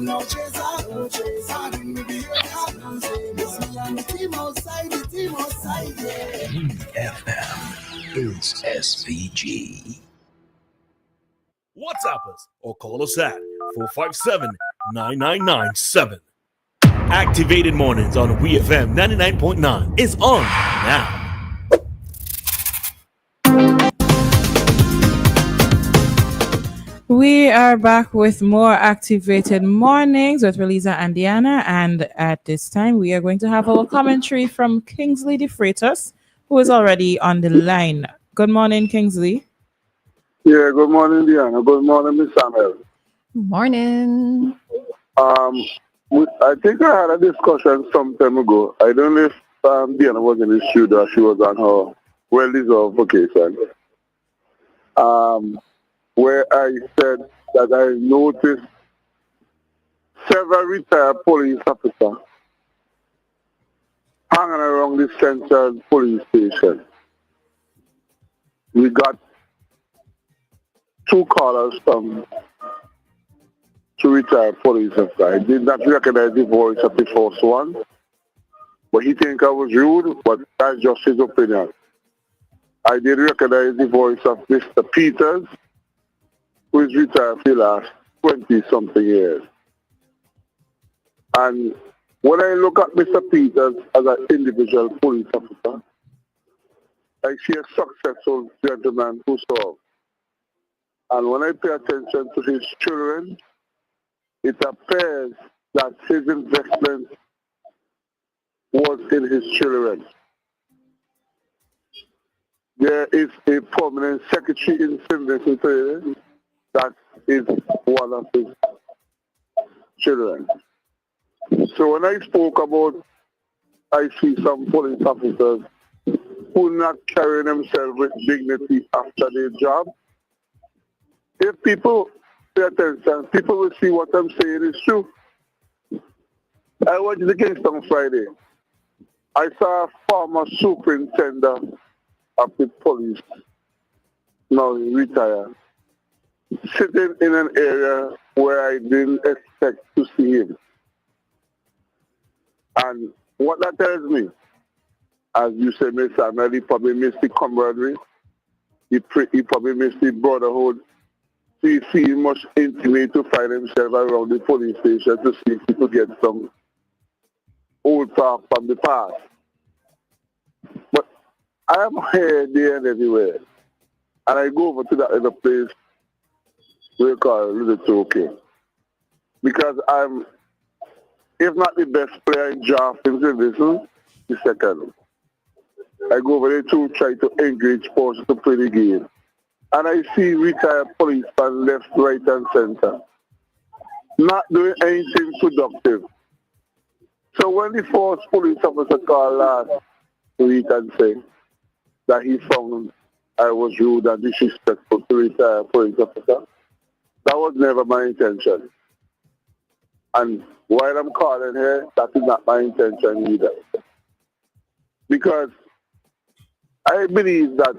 WEFM is SVG. WhatsApp us or call us at 457-9997. Activated Mornings on WEFM 99.9 is on now. We are back with more Activated Mornings with Roleza and Dianna, and at this time we are going to have our commentary from Kingsley DeFreitas, who is already on the line. Good morning, Kingsley. Yeah, good morning, Dianna. Good morning, Miss Samuel. Morning. I think I had a discussion some time ago. I don't know if Dianna was in the studio. She was on her well-deserved vacation. Where I said that I noticed several retired police officers hanging around the central police station. We got 2 callers from 2 retired police officers. I did not recognize the voice of the first one, but he think I was rude, but that's just his opinion. I did recognize the voice of Mr. Peters, who is retired for the last 20-something years. And when I look at Mr. Peters as an individual police officer, I see a successful gentleman who served. And when I pay attention to his children, it appears that his investment was in his children. There is a permanent secretary in Sydney that is one of his children. So when I spoke about, I see some police officers who not carrying themselves with dignity after their job. If people pay attention, people will see what I'm saying is true. I went to the Kingston Friday. I saw a former superintendent of the police, now retired, sitting in an area where I didn't expect to see him. And what that tells me, as you say, Mr. Samuel, he probably missed the camaraderie, he probably missed the brotherhood. He feels much intimate to find himself around the police station to see if he could get some old talk from the past. But I am here, there, and everywhere. And I go over to that other place we call Little Turkey. Because I'm, if not the best player in drafting division, the second. I go over there to try to engage forces to play the game. And I see retired policemen left, right, and center, not doing anything productive. So when the first police officer called last week and said that he found I was rude and disrespectful to retired police officer, that was never my intention. And while I'm calling here, that is not my intention either. Because I believe that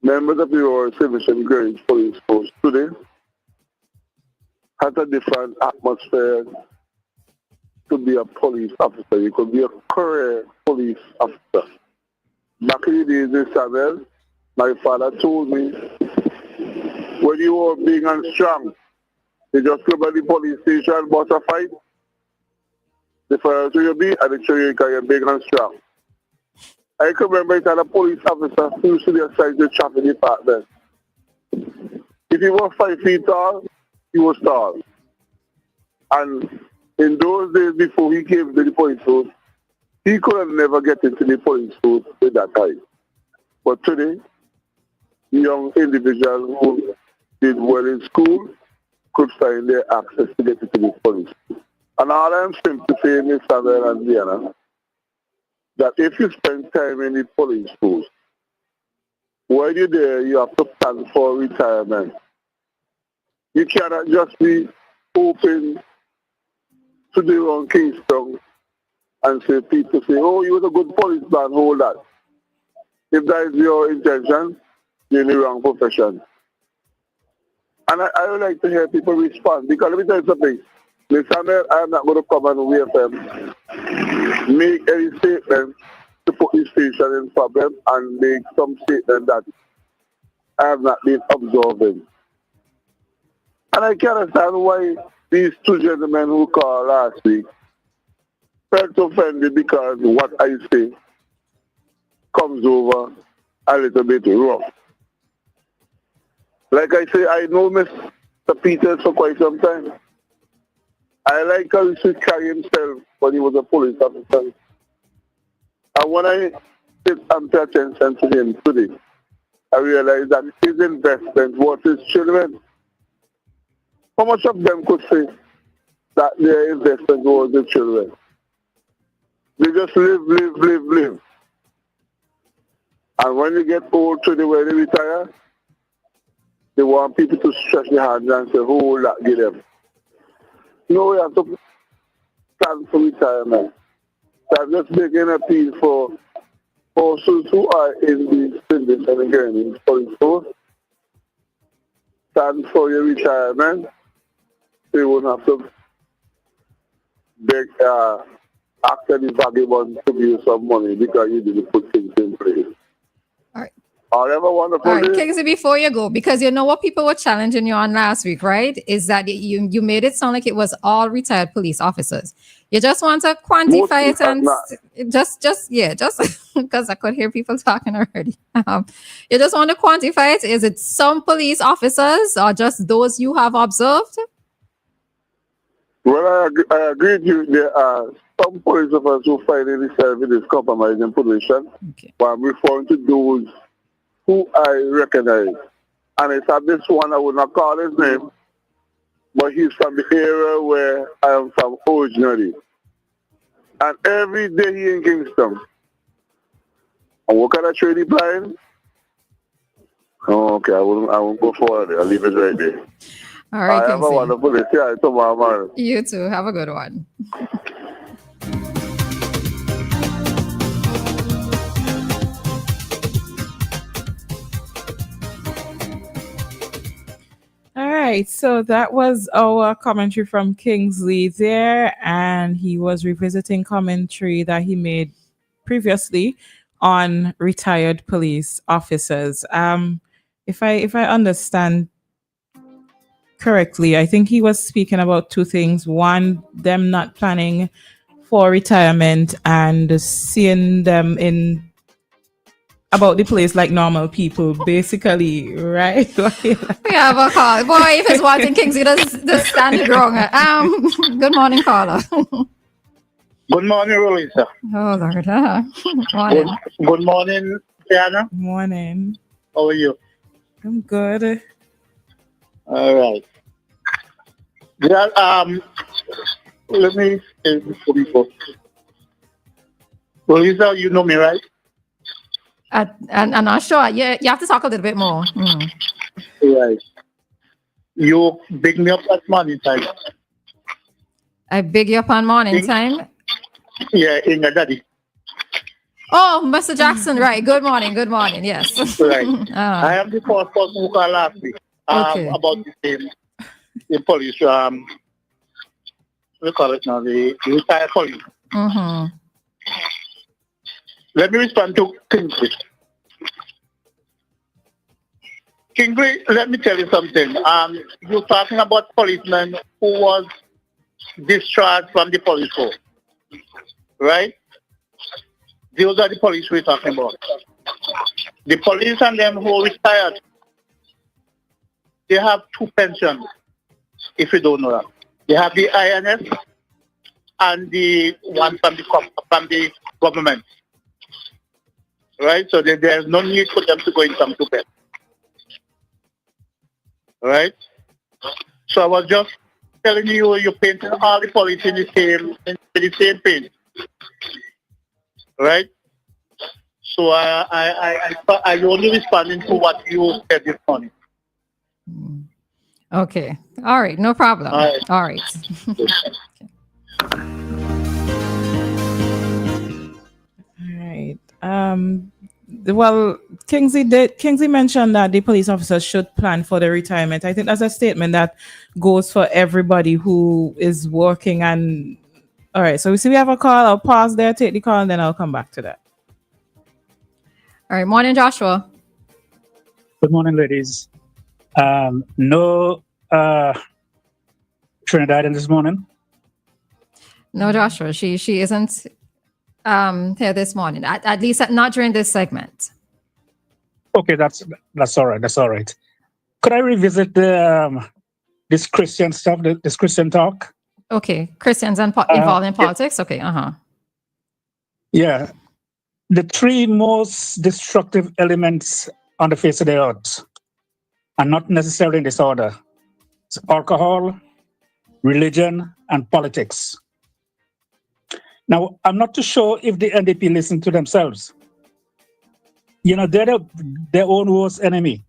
members of the Royal Civil and Grange Police Force today has a different atmosphere to be a police officer. You could be a career police officer. Back in the days in Samuel, my father told me, when you were big and strong, you just go by the police station and bust a fight. The first you be, and they show you because you're big and strong. I can remember it had a police officer who used to be assigned to the traffic department. If he was 5 feet tall, he was tall. And in those days before he came to the police force, he could have never get into the police force with that height. But today, young individuals who did well in school could find their access to get into the police. And all I'm simply saying is, Samuel and Dianna, that if you spend time in the police force, while you're there, you have to plan for retirement. You cannot just be open to the wrong Kingston and say people say, oh, you was a good policeman, hold that. If that is your intention, you're in the wrong profession. And I would like to hear people respond. Because let me tell you something. Mr. Samuel, I am not going to come on WEFM, make any statement to put this station in problem and make some statement that I have not been observing. And I can understand why these two gentlemen who called last week felt offended because what I say comes over a little bit rough. Like I say, I know Mr. Peters for quite some time. I like how he should carry himself when he was a police officer. And when I sit and pay attention to him today, I realize that his investment was his children. How much of them could say that their investment was the children? They just live. And when they get old to the way they retire, they want people to stretch their hands and say, oh, that give them. No, we have to plan for retirement. So I'm just making an appeal for persons who are in the service and again in police force. Stand for your retirement. So you won't have to beg actually vagabond to give you some money because you didn't put things in place. All right. However wonderful. All right, Kingsley, before you go, because you know what people were challenging you on last week, right? Is that you made it sound like it was all retired police officers. You just want to quantify it and just because I could hear people talking already. You just want to quantify it. Is it some police officers or just those you have observed? Well, I agree with you. There are some police officers who find themselves in this compromising position. Okay. But I'm referring to those who I recognize. And it's at this one, I would not call his name, but he's from the area where I am from originally. And every day he in Kingston. And what kind of trade he blind? Oh, okay, I won't go forward. I'll leave it right there. All right, I have a wonderful day. See you tomorrow morning. You too. Have a good one. All right, so that was our commentary from Kingsley there, and he was revisiting commentary that he made previously on retired police officers. If I understand correctly, I think he was speaking about two things. One, them not planning for retirement and seeing them in about the place like normal people, basically, right? We have a call. Boy, if it's watching Kingsley, just stand it wrong. Good morning, caller. Good morning, Roleza. Oh, Lord. Morning. Good morning, Dianna. Morning. How are you? I'm good. All right. Yeah, let me say before we go. Roleza, you know me, right? And I'm not sure. Yeah, you have to talk a little bit more. Right. You big me up at morning time. I big you up on morning time. Yeah, in your daddy. Oh, Mr. Jackson, right. Good morning. Yes. Right. I am the first person who called last week Okay. about the police. We call it now the retired police. Mm-hmm. Let me respond to Kingsley. Kingsley, let me tell you something. You're talking about policemen who was discharged from the police force, right? Those are the police we're talking about. The police and them who retired, they have two pensions, if you don't know that. They have the INS and the one from the government. Right? So there's no need for them to go in some two bed. Right? So I was just telling you, you're painting all the police in the same paint. Right? So I only responding to what you said this morning. Okay. All right. No problem. All right. All right. well, Kingsley mentioned that the police officers should plan for the retirement. I think that's a statement that goes for everybody who is working. And all right, so we see we have a call. I'll pause there, take the call, and then I'll come back to that. All right, morning, Joshua. Good morning, ladies. No Trinidadian this morning. No, Joshua, she isn't here this morning. At least not during this segment. Okay, that's all right. That's all right. Could I revisit this Christian stuff, this Christian talk? Okay, Christians involved in politics. Okay, Yeah, the three most destructive elements on the face of the earth are not necessarily in this order. It's alcohol, religion, and politics. Now, I'm not too sure if the NDP listen to themselves. You know, they're their own worst enemy.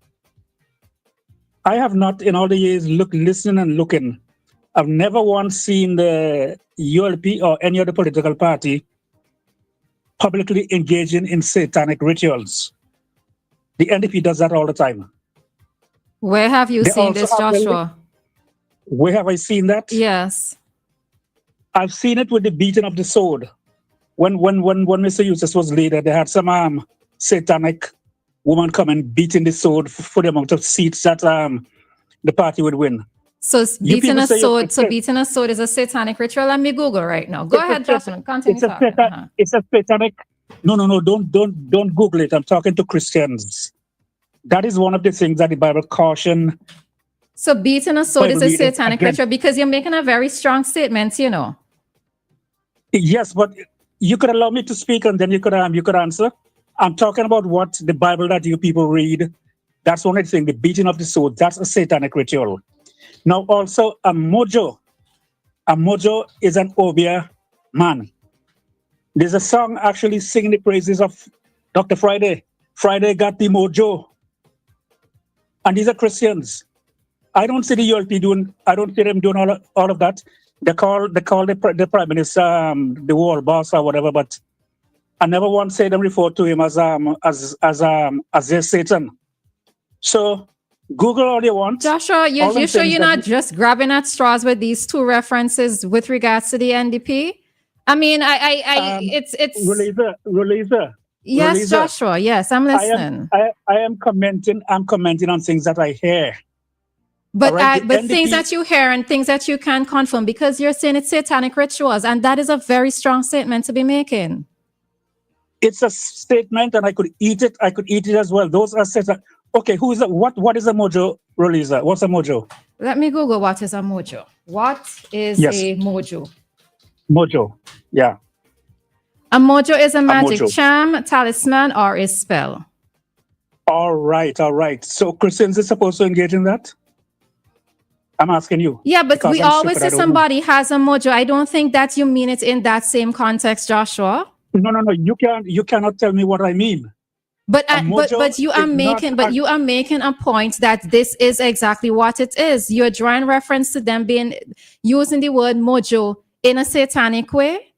I have not, in all the years, listening and looking, I've never once seen the ULP or any other political party publicly engaging in satanic rituals. The NDP does that all the time. Where have you seen this, Joshua? Where have I seen that? Yes. I've seen it with the beating of the sword. When Mr. Eustace was leader, they had some satanic woman come and beating the sword for the amount of seats that the party would win. So beating a sword. So beating a sword is a satanic ritual. Let me Google right now. Go ahead, Joshua. Continue talking. It's a satanic. No. Don't Google it. I'm talking to Christians. That is one of the things that the Bible caution. So beating a sword is a satanic ritual because you're making a very strong statement, you know. Yes, but you could allow me to speak and then you could answer. I'm talking about what the Bible that you people read. That's one of the things, the beating of the sword. That's a satanic ritual. Now also a mojo. A mojo is an Obia man. There's a song actually singing the praises of Dr. Friday. Friday got the mojo. And these are Christians. I don't see the ULP I don't see them doing all of that. They call the prime minister the world boss or whatever, but I never once say them refer to him as their Satan. So Google all you want. Joshua, you're sure you're not just grabbing at straws with these two references with regards to the NDP? I mean, it's Roleza. Yes, Roleza. Joshua. Yes, I'm listening. I am commenting. I'm commenting on things that I hear. But right, but NDP, things that you hear and things that you can confirm, because you're saying it's satanic rituals, and that is a very strong statement to be making. It's a statement, and I could eat it. I could eat it as well. Those are satanic. Okay, who is what is a mojo, Roleza? What's a mojo? Let me Google what is a mojo. What is a mojo? Mojo, yeah. A mojo is a magic charm, talisman, or a spell. All right. So Christians are supposed to engage in that? I'm asking you. Yeah, but we always say somebody has a mojo. I don't think that you mean it in that same context, Joshua. No. You cannot tell me what I mean. But you are making a point that this is exactly what it is. You're drawing reference to them using the word mojo in a satanic way.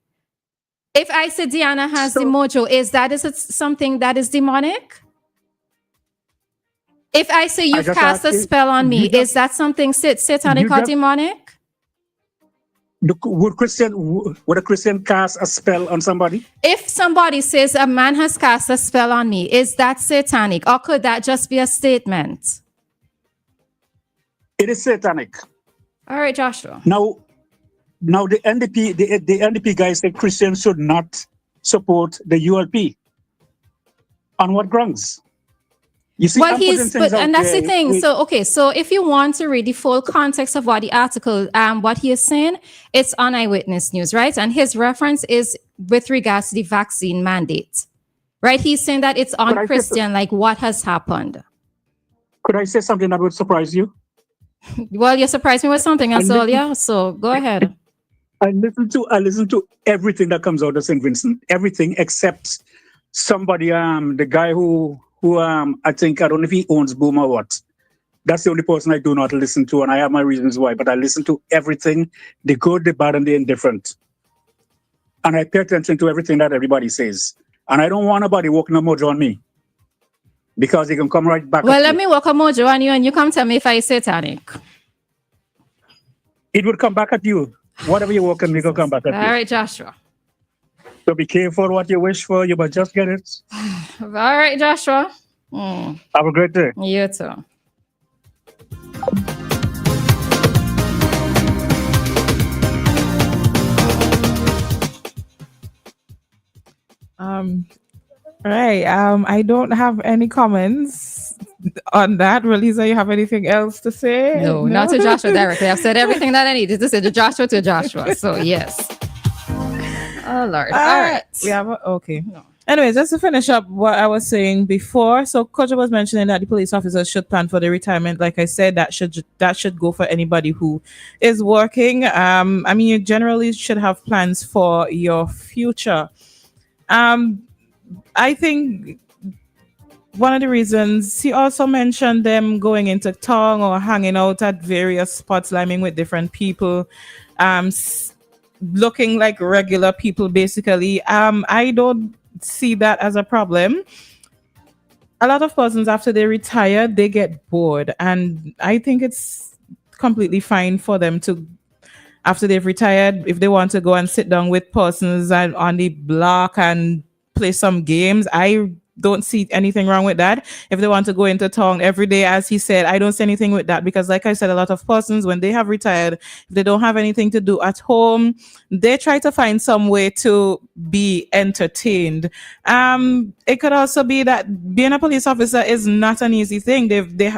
If I say Dianna has the mojo, is it something that is demonic? If I say you've cast a spell on me, is that something satanic or demonic? Would a Christian cast a spell on somebody? If somebody says a man has cast a spell on me, is that satanic, or could that just be a statement? It is satanic. All right, Joshua. Now the NDP guys say Christians should not support the ULP. On what grounds? You see, well, and that's the thing. So if you want to read the full context of what the article, what he is saying, it's on Eyewitness News, right? And his reference is with regards to the vaccine mandate, right? He's saying that it's unchristian, like what has happened. Could I say something that would surprise you? Well, you surprised me with something, and so go ahead. I listen to everything that comes out of St. Vincent, everything except somebody, the guy who I think, I don't know if he owns Boom or what. That's the only person I do not listen to, and I have my reasons why, but I listen to everything, the good, the bad, and the indifferent. And I pay attention to everything that everybody says. And I don't want nobody walking a mojo on me. because he can come right back. Well, let me work a mojo on you and you come tell me if I satanic. It would come back at you. Whatever you work on, it will come back at All you. right, Joshua. So be careful what you wish for. You must just get it. All right, Joshua. Have a great day. You too. Right. I don't have any comments on that. Roleza, you have anything else to say? No, not to Joshua directly. I've said everything that I needed to say to Joshua. So yes. Oh Lord. All right. We have okay. No. Anyways, just to finish up what I was saying before. So Kojo was mentioning that the police officers should plan for the retirement. Like I said, that should go for anybody who is working. I mean, you generally should have plans for your future. I think one of the reasons he also mentioned them going into town or hanging out at various spots, liming with different people, looking like regular people, basically. I don't see that as a problem. A lot of persons, after they retire, they get bored, and I think it's completely fine for them to, after they've retired, if they want to go and sit down with persons and on the block and play some games. I don't see anything wrong with that. If they want to go into town every day, as he said, I don't see anything with that, because like I said, a lot of persons, when they have retired, if they don't have anything to do at home, they try to find some way to be entertained. It could also be that being a police officer is not an easy thing.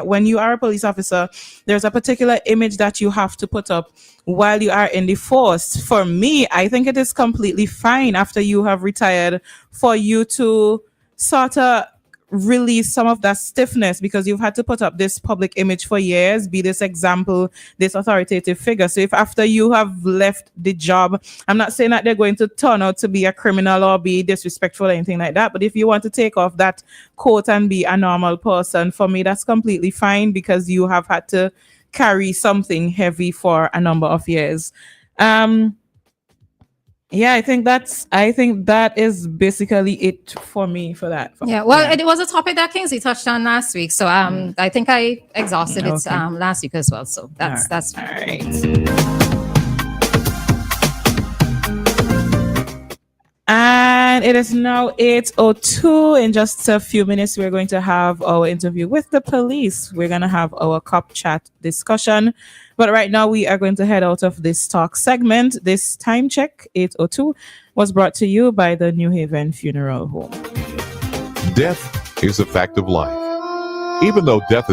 When you are a police officer, there's a particular image that you have to put up while you are in the force. For me, I think it is completely fine after you have retired for you to sort of release some of that stiffness, because you've had to put up this public image for years, be this example, this authoritative figure. So if after you have left the job, I'm not saying that they're going to turn out to be a criminal or be disrespectful or anything like that, but if you want to take off that coat and be a normal person, for me, that's completely fine, because you have had to carry something heavy for a number of years. Yeah, I think that is basically it for me for that. It was a topic that Kingsley touched on last week, so I think I exhausted it last week as well. So that's all right. And it is now 8:02. In just a few minutes, we're going to have our interview with the police. We're going to have our cop chat discussion. But right now, we are going to head out of this talk segment. This time check, 8:02, was brought to you by the New Haven Funeral Home. Death is a fact of life. Even though death is